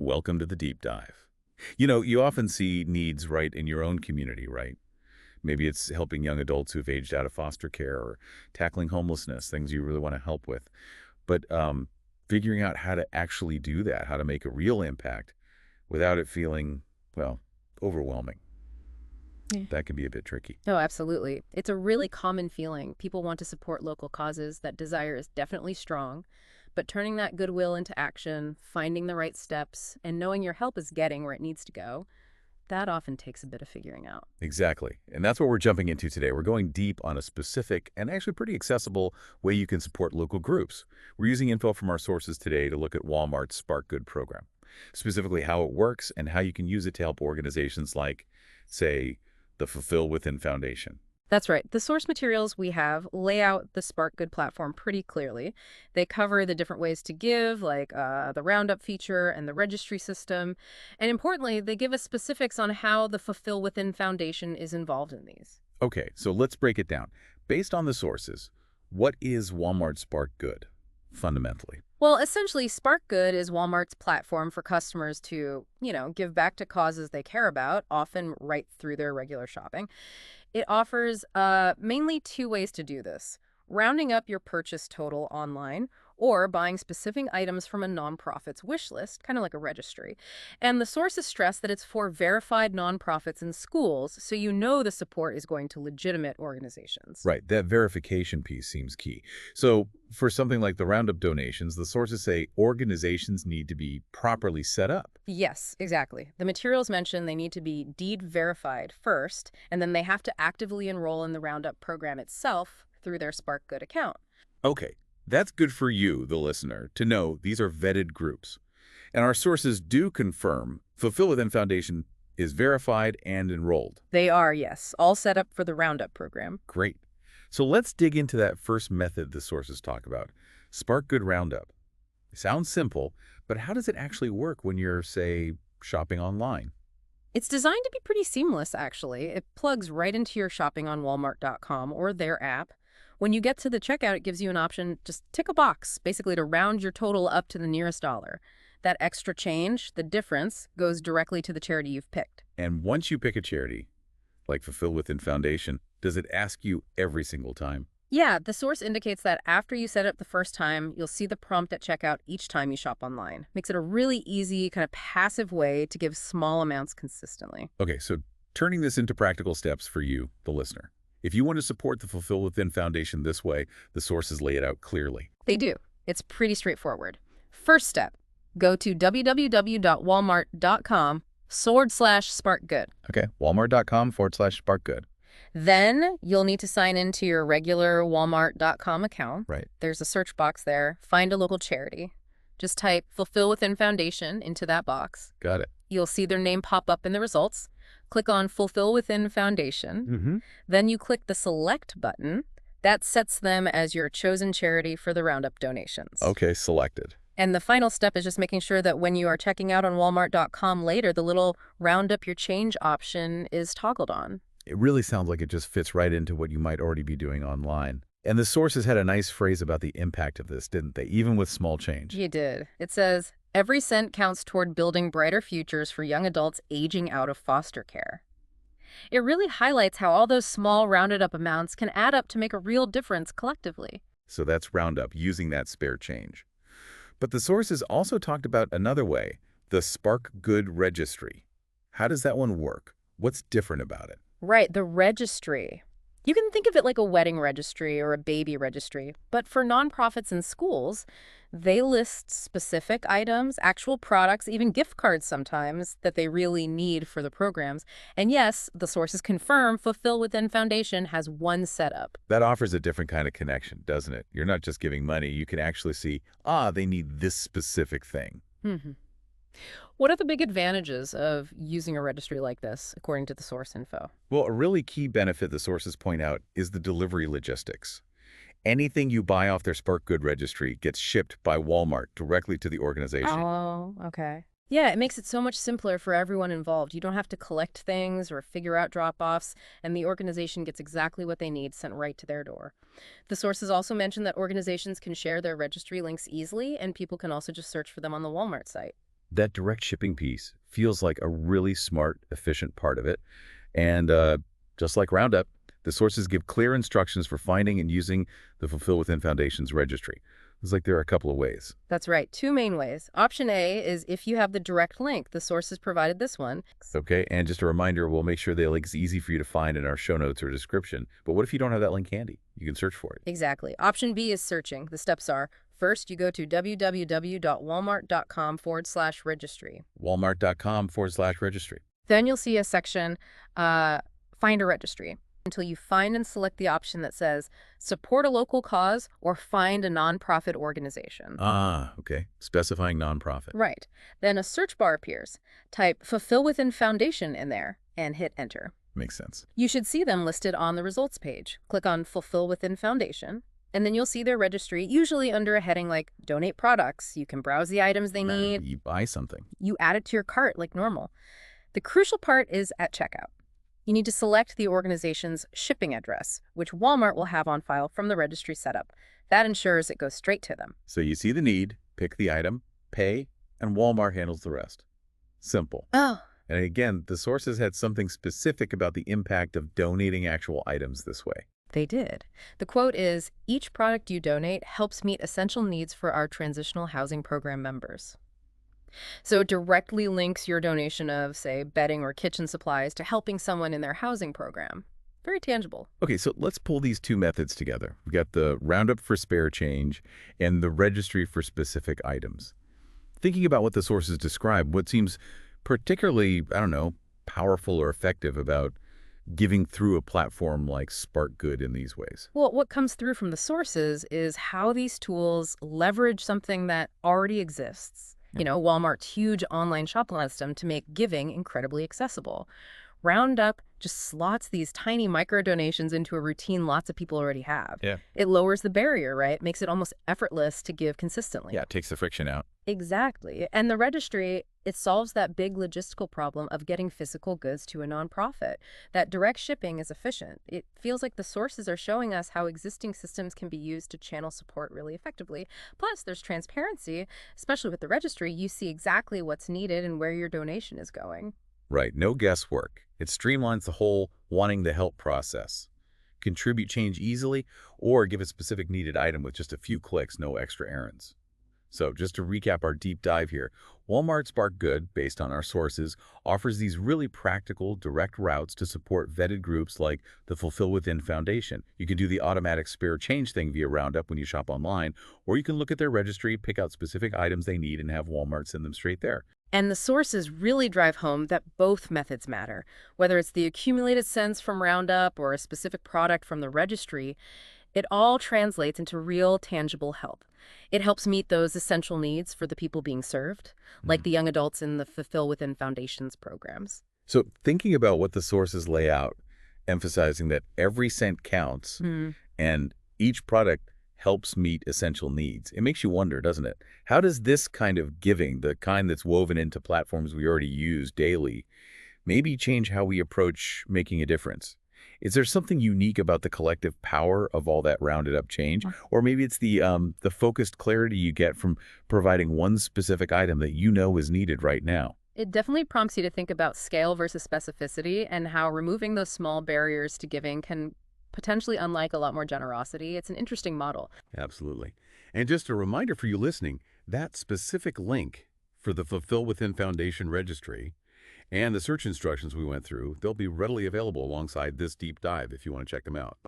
Welcome to the deep dive. You often see needs right in your own community, right? Maybe it's helping young adults who've aged out of foster care or tackling homelessness, things you really want to help with. But figuring out how to actually do that, how to make a real impact without it feeling, well, overwhelming, Yeah. that can be a bit tricky. Oh, absolutely. It's a really common feeling. People want to support local causes. That desire is definitely strong. But turning that goodwill into action, finding the right steps, and knowing your help is getting where it needs to go, that often takes a bit of figuring out. Exactly. And that's what we're jumping into today. We're going deep on a specific and actually pretty accessible way you can support local groups. We're using info from our sources today to look at Walmart's Spark Good program, specifically how it works and how you can use it to help organizations like, say, the Fulfill Within Foundation. That's right. The source materials we have lay out the Spark Good platform pretty clearly. They cover the different ways to give, like the Roundup feature and the registry system. And importantly, they give us specifics on how the Fulfill Within Foundation is involved in these. Okay, so let's break it down. Based on the sources, what is Walmart Spark Good, fundamentally? Well, essentially, Spark Good is Walmart's platform for customers to, give back to causes they care about, often right through their regular shopping. It offers mainly two ways to do this: rounding up your purchase total online or buying specific items from a nonprofit's wish list, kind of like a registry. And the sources stress that it's for verified nonprofits and schools, so you know the support is going to legitimate organizations. Right, that verification piece seems key. So for something like the Roundup donations, the sources say organizations need to be properly set up. Yes, exactly. The materials mention they need to be deed verified first, and then they have to actively enroll in the Roundup program itself through their Spark Good account. Okay, that's good for you, the listener, to know these are vetted groups. And our sources do confirm Fulfill Within Foundation is verified and enrolled. They are, yes, all set up for the Roundup program. Great. So let's dig into that first method the sources talk about, Spark Good Roundup. It sounds simple, but how does it actually work when you're, say, shopping online? It's designed to be pretty seamless, actually. It plugs right into your shopping on Walmart.com or their app. When you get to the checkout, it gives you an option, just tick a box, basically to round your total up to the nearest dollar. That extra change, the difference, goes directly to the charity you've picked. And once you pick a charity, like Fulfill Within Foundation, does it ask you every single time? Yeah, the source indicates that after you set it up the first time, you'll see the prompt at checkout each time you shop online. Makes it a really easy, kind of passive way to give small amounts consistently. Okay, so turning this into practical steps for you, the listener. If you want to support the Fulfill Within Foundation this way, the sources lay it out clearly. They do. It's pretty straightforward. First step, go to www.walmart.com/sparkgood. Okay, walmart.com/sparkgood. Then you'll need to sign into your regular walmart.com account. Right. There's a search box there. Find a local charity. Just type Fulfill Within Foundation into that box. Got it. You'll see their name pop up in the results. Click on Fulfill Within Foundation. Mm-hmm. Then you click the Select button. That sets them as your chosen charity for the Roundup donations. Okay, selected. And the final step is just making sure that when you are checking out on Walmart.com later, the little Round Up Your Change option is toggled on. It really sounds like it just fits right into what you might already be doing online. And the sources had a nice phrase about the impact of this, didn't they? Even with small change. You did. It says, every cent counts toward building brighter futures for young adults aging out of foster care. It really highlights how all those small rounded up amounts can add up to make a real difference collectively. So that's Roundup, using that spare change. But the sources also talked about another way, the Spark Good Registry. How does that one work? What's different about it? Right, the registry. You can think of it like a wedding registry or a baby registry, but for nonprofits and schools, they list specific items, actual products, even gift cards sometimes that they really need for the programs. And yes, the sources confirm Fulfill Within Foundation has one setup. That offers a different kind of connection, doesn't it? You're not just giving money. You can actually see, they need this specific thing. hmm What are the big advantages of using a registry like this, according to the source info? Well, a really key benefit the sources point out is the delivery logistics. Anything you buy off their Spark Good registry gets shipped by Walmart directly to the organization. Oh, okay. Yeah, it makes it so much simpler for everyone involved. You don't have to collect things or figure out drop-offs, and the organization gets exactly what they need sent right to their door. The sources also mention that organizations can share their registry links easily, and people can also just search for them on the Walmart site. That direct shipping piece feels like a really smart, efficient part of it. And just like Roundup, the sources give clear instructions for finding and using the Fulfill Within Foundation's registry. It's like there are a couple of ways. That's right. Two main ways. Option A is if you have the direct link. The sources provided this one. Okay, and just a reminder, we'll make sure the link's easy for you to find in our show notes or description. But what if you don't have that link handy? You can search for it. Exactly. Option B is searching. The steps are, first, you go to www.walmart.com/registry. Walmart.com/registry. Then you'll see a section, Find a Registry, until you find and select the option that says Support a Local Cause or Find a Nonprofit Organization. Ah, okay. Specifying nonprofit. Right. Then a search bar appears. Type Fulfill Within Foundation in there and hit Enter. Makes sense. You should see them listed on the results page. Click on Fulfill Within Foundation, and then you'll see their registry, usually under a heading like Donate Products. You can browse the items they need. You buy something. You add it to your cart like normal. The crucial part is at checkout. You need to select the organization's shipping address, which Walmart will have on file from the registry setup. That ensures it goes straight to them. So you see the need, pick the item, pay, and Walmart handles the rest. Simple. Oh, And again, the sources had something specific about the impact of donating actual items this way. they did. The quote is, each product you donate helps meet essential needs for our transitional housing program members. So it directly links your donation of, say, bedding or kitchen supplies to helping someone in their housing program. Very tangible. Okay, so let's pull these two methods together. We've got the Roundup for spare change and the registry for specific items. Thinking about what the sources describe, what seems particularly, I don't know, powerful or effective about giving through a platform like Spark Good in these ways? Well, what comes through from the sources is how these tools leverage something that already exists. Yeah. You know, Walmart's huge online shopping system to make giving incredibly accessible. Roundup just slots these tiny micro donations into a routine lots of people already have. Yeah. It lowers the barrier, right? Makes it almost effortless to give consistently. Yeah, it takes the friction out. Exactly. And the registry, it solves that big logistical problem of getting physical goods to a nonprofit. That direct shipping is efficient. It feels like the sources are showing us how existing systems can be used to channel support really effectively. Plus, there's transparency, especially with the registry. You see exactly what's needed and where your donation is going. Right, no guesswork. It streamlines the whole wanting the help process. Contribute change easily or give a specific needed item with just a few clicks, no extra errands. So just to recap our deep dive here, Walmart Spark Good, based on our sources, offers these really practical, direct routes to support vetted groups like the Fulfill Within Foundation. You can do the automatic spare change thing via Roundup when you shop online, or you can look at their registry, pick out specific items they need, and have Walmart send them straight there. And the sources really drive home that both methods matter. Whether it's the accumulated sense from Roundup or a specific product from the registry, it all translates into real, tangible help. It helps meet those essential needs for the people being served, like the young adults in the Fulfill Within Foundation's programs. So thinking about what the sources lay out, emphasizing that every cent counts and each product helps meet essential needs, it makes you wonder, doesn't it? How does this kind of giving, the kind that's woven into platforms we already use daily, maybe change how we approach making a difference? Is there something unique about the collective power of all that rounded up change? Or maybe it's the focused clarity you get from providing one specific item that you know is needed right now? It definitely prompts you to think about scale versus specificity and how removing those small barriers to giving can potentially unlock a lot more generosity. It's an interesting model. Absolutely. And just a reminder for you listening, that specific link for the Fulfill Within Foundation registry and the search instructions we went through, they'll be readily available alongside this deep dive if you want to check them out.